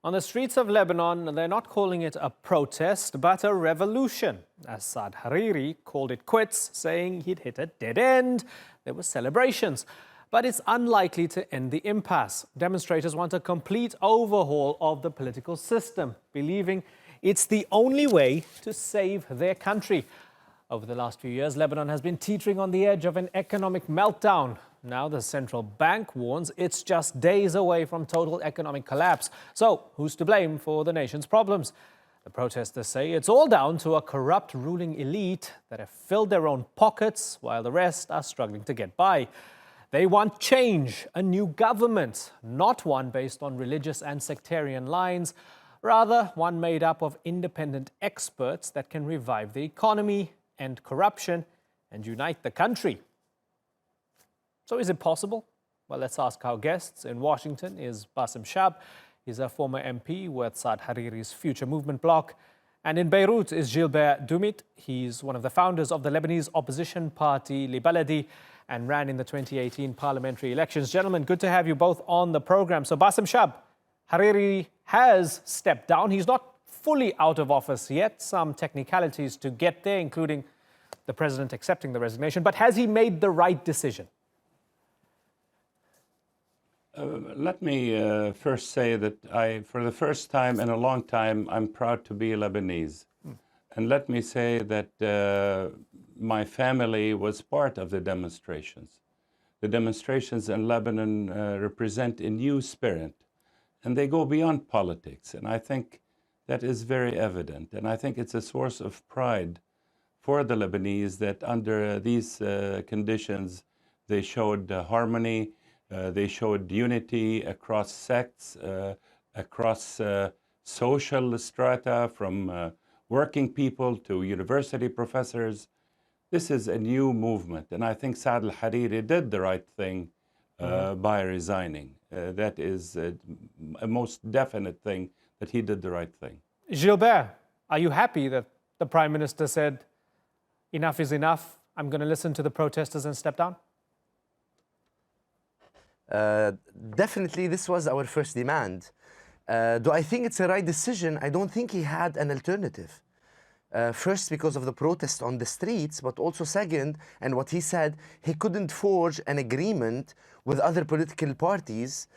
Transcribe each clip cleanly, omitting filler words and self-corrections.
On the streets of Lebanon, they're not calling it a protest, but a revolution, as Saad Hariri called it quits, saying he'd hit a dead end. There were celebrations, but it's unlikely to end the impasse. Demonstrators want a complete overhaul of the political system, believing it's the only way to save their country. Over the last few years, Lebanon has been teetering on the edge of an economic meltdown. Now the central bank warns it's just days away from total economic collapse. So who's to blame for the nation's problems? The protesters say it's all down to a corrupt ruling elite that have filled their own pockets while the rest are struggling to get by. They want change, a new government, not one based on religious and sectarian lines, rather one made up of independent experts that can revive the economy, end corruption, and unite the country. So is it possible? Well, let's ask our guests. In Washington is Basem Shabb. He's a former MP with Saad Hariri's future movement Bloc. And in Beirut is Gilbert Doumit. He's one of the founders of the Lebanese opposition party LiBaladi and ran in the 2018 parliamentary elections. Gentlemen, good to have you both on the program. So Basem Shabb, Hariri has stepped down. He's not fully out of office yet. Some technicalities to get there, including the president accepting the resignation. But has he made the right decision? Let me first say that for the first time in a long time, I'm proud to be Lebanese. And let me say that my family was part of the demonstrations. The demonstrations in Lebanon represent a new spirit, and they go beyond politics. And I think that is very evident. And I think it's a source of pride for the Lebanese that under these conditions, they showed harmony. They showed unity across sects, across social strata, from working people to university professors. This is a new movement, and I think Saad Hariri did the right thing by resigning. That is a most definite thing, that he did the right thing. Gilbert, are you happy that the Prime Minister said, enough is enough, I'm going to listen to the protesters and step down? Definitely, this was our first demand. Do I think it's a right decision? I don't think he had an alternative. First, because of the protest on the streets, but also second, and what he said, he couldn't forge an agreement with other political parties.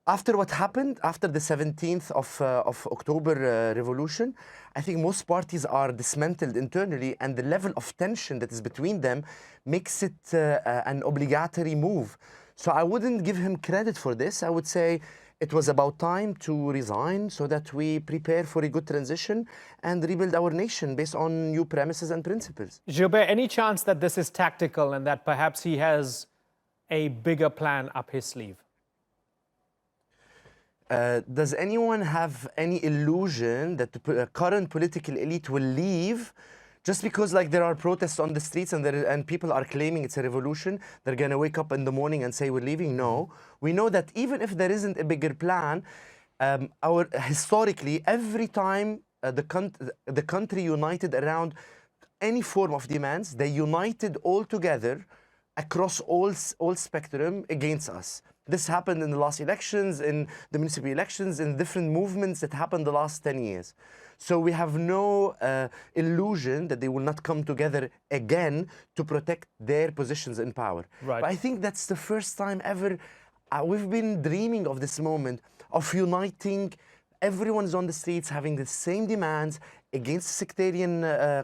After what happened, after the 17th of October revolution, I think most parties are dismantled internally, and the level of tension that is between them makes it an obligatory move. So I wouldn't give him credit for this. I would say it was about time to resign so that we prepare for a good transition and rebuild our nation based on new premises and principles. Gilbert, any chance that this is tactical and that perhaps he has a bigger plan up his sleeve? Does anyone have any illusion that the current political elite will leave just because there are protests on the streets and people are claiming it's a revolution? They're going to wake up in the morning and say we're leaving? No. We know that even if there isn't a bigger plan, historically, every time the country united around any form of demands, they united all together across all spectrum against us. This happened in the last elections, in the municipal elections, in different movements that happened the last 10 years. So we have no illusion that they will not come together again to protect their positions in power. Right. But I think that's the first time ever we've been dreaming of this moment of uniting. Everyone's on the streets having the same demands against sectarian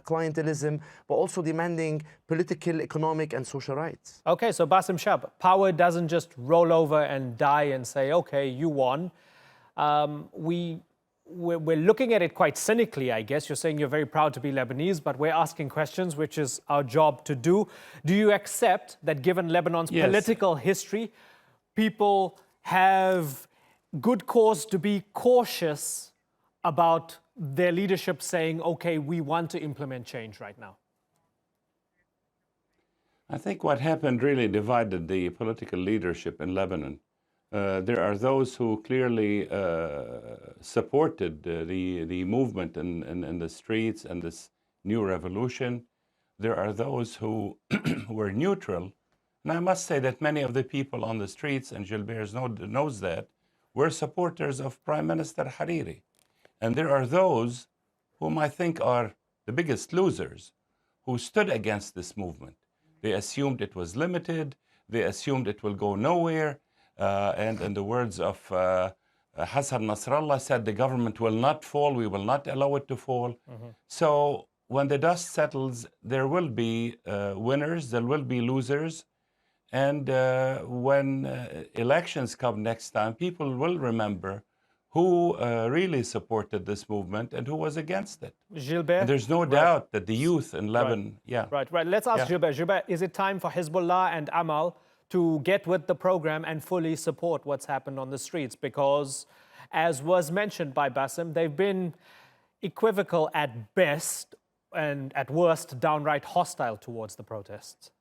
clientelism, but also demanding political, economic, and social rights. Okay, so Basem Shabb, power doesn't just roll over and die and say, okay, you won. We're looking at it quite cynically, I guess. You're saying you're very proud to be Lebanese, but we're asking questions, which is our job to do. Do you accept that given Lebanon's political history, people have good cause to be cautious about their leadership saying, okay, we want to implement change right now? I think what happened really divided the political leadership in Lebanon. There are those who clearly supported the movement in the streets and this new revolution. There are those who were neutral. And I must say that many of the people on the streets, and Gilbert knows that, were supporters of Prime Minister Hariri. And there are those whom I think are the biggest losers who stood against this movement. They assumed it was limited, they assumed it will go nowhere, and in the words of Hassan Nasrallah said, the government will not fall, we will not allow it to fall. So when the dust settles, there will be winners, there will be losers, and when elections come next time, people will remember who really supported this movement and who was against it. Gilbert? And there's no doubt that the youth in Lebanon, Right. Let's ask Gilbert. Gilbert, is it time for Hezbollah and Amal to get with the program and fully support what's happened on the streets? Because, as was mentioned by Basem, they've been equivocal at best and at worst downright hostile towards the protests.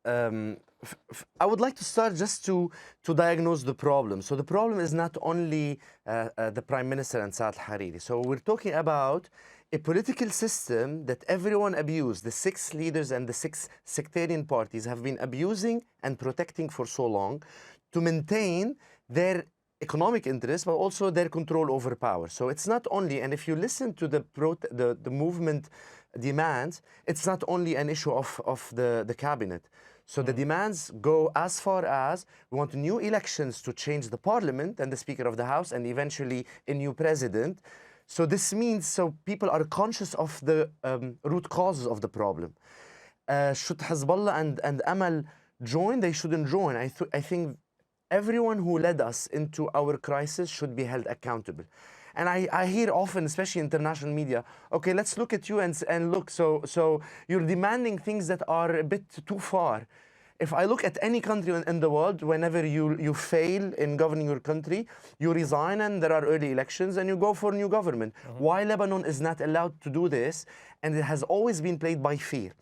I would like to start just to diagnose the problem. So the problem is not only the Prime Minister and Saad Hariri. So we're talking about a political system that everyone abused. The 6 leaders and the 6 sectarian parties have been abusing and protecting for so long to maintain their economic interests, but also their control over power. So it's not only, and if you listen to the movement demands, it's not only an issue of the cabinet. So the demands go as far as we want new elections to change the parliament and the Speaker of the House and eventually a new president. So this means people are conscious of the root causes of the problem. Should Hezbollah and Amal join? They shouldn't join. I think everyone who led us into our crisis should be held accountable. And I hear often, especially international media, okay, let's look at you and look, so you're demanding things that are a bit too far. If I look at any country in the world, whenever you fail in governing your country, you resign and there are early elections and you go for a new government. Why Lebanon is not allowed to do this? And it has always been played by fear.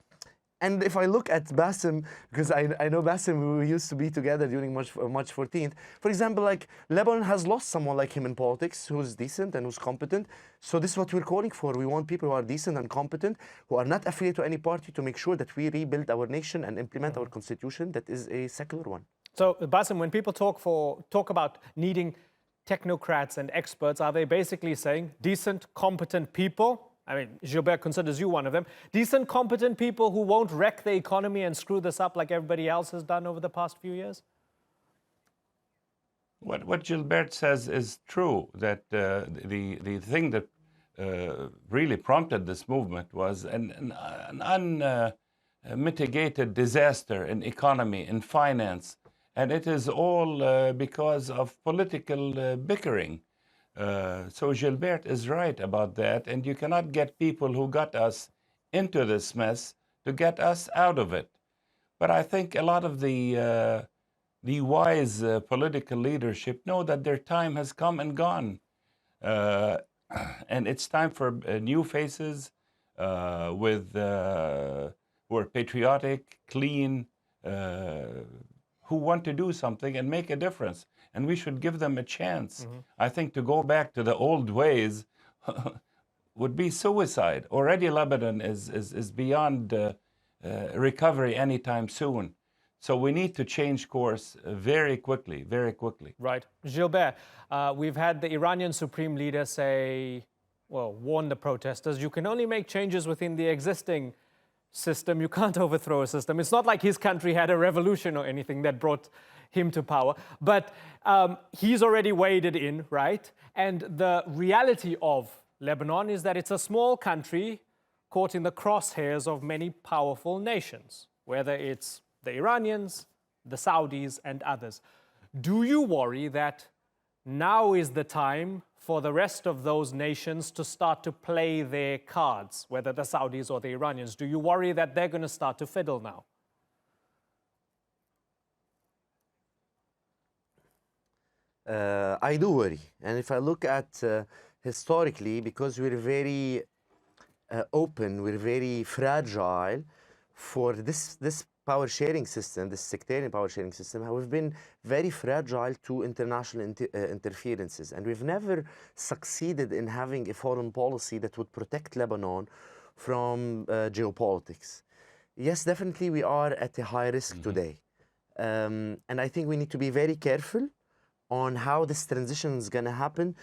And if I look at Basem, because I know Basem, we used to be together during March 14th. For example, like Lebanon has lost someone like him in politics who's decent and who's competent. So this is what we're calling for. We want people who are decent and competent, who are not affiliated to any party, to make sure that we rebuild our nation and implement our constitution that is a secular one. So Basem, when people talk about needing technocrats and experts, are they basically saying decent, competent people? I mean, Gilbert considers you one of them. Decent, competent people who won't wreck the economy and screw this up like everybody else has done over the past few years? What Gilbert says is true, that the thing that really prompted this movement was an unmitigated disaster in economy, in finance, and it is all because of political bickering. So Gilbert is right about that, and you cannot get people who got us into this mess to get us out of it. But I think a lot of the wise political leadership know that their time has come and gone, and it's time for new faces with who are patriotic, clean, who want to do something and make a difference. And we should give them a chance. I think to go back to the old ways would be suicide. Already Lebanon is beyond recovery anytime soon. So we need to change course very quickly, very quickly. Right. Gilbert, we've had the Iranian supreme leader warn the protesters, you can only make changes within the existing system. You can't overthrow a system. It's not like his country had a revolution or anything that brought him to power, but he's already waded in, right? And the reality of Lebanon is that it's a small country caught in the crosshairs of many powerful nations, whether it's the Iranians, the Saudis, and others. Do you worry that now is the time for the rest of those nations to start to play their cards, whether the Saudis or the Iranians? Do you worry that they're going to start to fiddle now? I do worry. And if I look at historically, because we're very open, we're very fragile for this power sharing system, this sectarian power sharing system, we've been very fragile to international interferences. And we've never succeeded in having a foreign policy that would protect Lebanon from geopolitics. Yes, definitely we are at a high risk today. And I think we need to be very careful on how this transition is going to happen,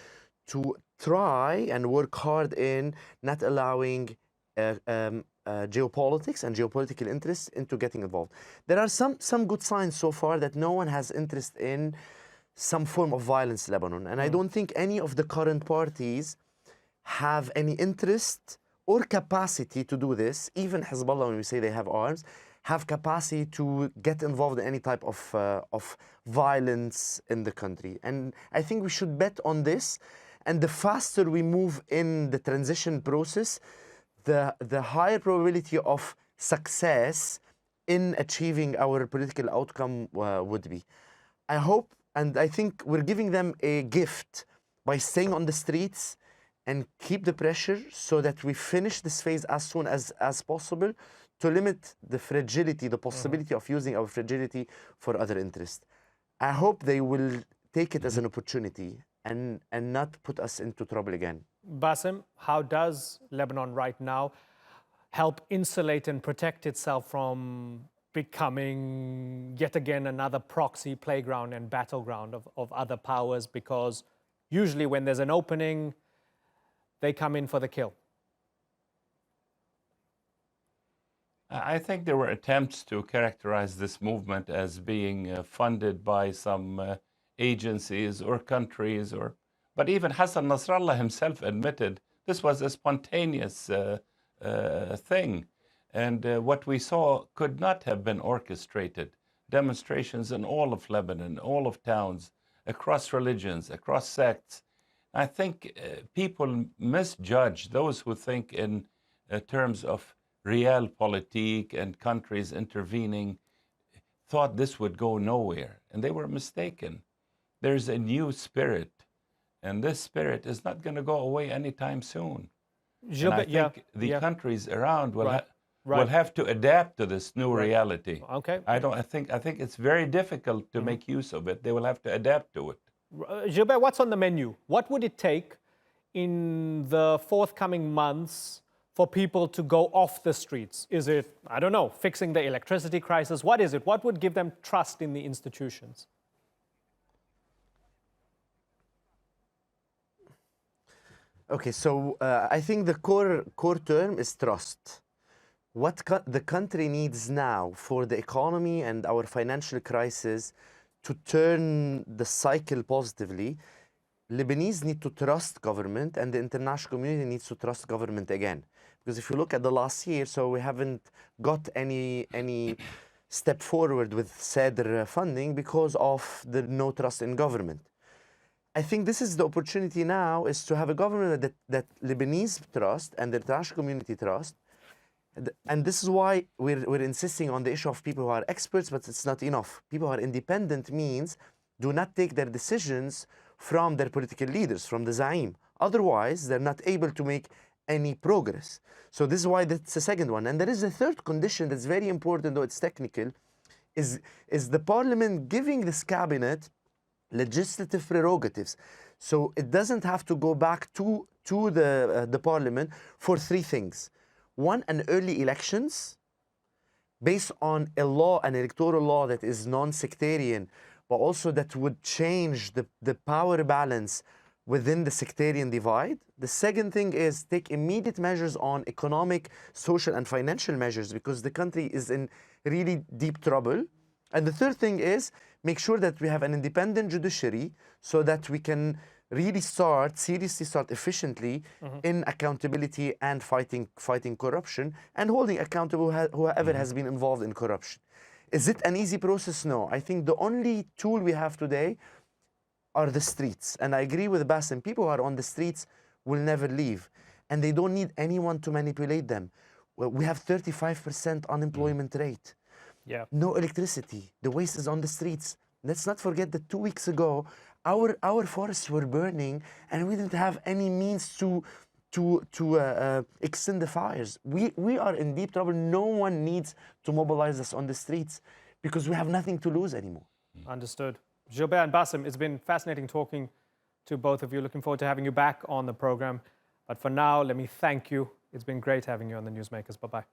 to try and work hard in not allowing geopolitics and geopolitical interests into getting involved. There are some good signs so far that no one has interest in some form of violence in Lebanon. And I don't think any of the current parties have any interest or capacity to do this. Even Hezbollah, when we say they have arms, have capacity to get involved in any type of violence in the country. And I think we should bet on this. And the faster we move in the transition process, the higher probability of success in achieving our political outcome would be. I hope, and I think we're giving them a gift by staying on the streets and keep the pressure so that we finish this phase as soon as possible, to limit the fragility, the possibility of using our fragility for other interests. I hope they will take it as an opportunity and not put us into trouble again. Basem, how does Lebanon right now help insulate and protect itself from becoming yet again another proxy playground and battleground of other powers? Because usually when there's an opening, they come in for the kill. I think there were attempts to characterize this movement as being funded by some agencies or countries, but even Hassan Nasrallah himself admitted this was a spontaneous thing. And what we saw could not have been orchestrated. Demonstrations in all of Lebanon, all of towns, across religions, across sects. I think people misjudge those who think in terms of realpolitik and countries intervening, thought this would go nowhere, and they were mistaken. There's a new spirit, and this spirit is not going to go away anytime soon. And I think the countries around will have to adapt to this new reality. Okay. I think it's very difficult to make use of it. They will have to adapt to it. Gilbert, what's on the menu? What would it take in the forthcoming months for people to go off the streets? Is it, I don't know, fixing the electricity crisis? What is it? What would give them trust in the institutions? Okay, so I think the core term is trust. What the country needs now for the economy and our financial crisis to turn the cycle positively, Lebanese need to trust government, and the international community needs to trust government again. Because if you look at the last year, so we haven't got any step forward with Saad funding because of the no trust in government. I think this is the opportunity now, is to have a government that Lebanese trust and the international community trust. And this is why we're insisting on the issue of people who are experts, but it's not enough. People who are independent means do not take their decisions from their political leaders, from the Zaim. Otherwise, they're not able to make any progress. So this is why that's the second one. And there is a third condition that's very important, though it's technical, is the parliament giving this cabinet legislative prerogatives. So it doesn't have to go back to the parliament for three things. One, an early elections based on a law, an electoral law that is non-sectarian, but also that would change the power balance within the sectarian divide. The second thing is take immediate measures on economic, social, and financial measures, because the country is in really deep trouble. And the third thing is make sure that we have an independent judiciary so that we can really seriously start efficiently in accountability and fighting corruption and holding accountable whoever has been involved in corruption. Is it an easy process? No. I think the only tool we have today are the streets. And I agree with Basem. People who are on the streets will never leave. And they don't need anyone to manipulate them. Well, we have 35% unemployment rate. Yeah. No electricity. The waste is on the streets. Let's not forget that 2 weeks ago, our forests were burning and we didn't have any means to extend the fires. We are in deep trouble. No one needs to mobilize us on the streets because we have nothing to lose anymore. Understood. Gilbert and Basem, it's been fascinating talking to both of you. Looking forward to having you back on the program. But for now, let me thank you. It's been great having you on the Newsmakers. Bye-bye.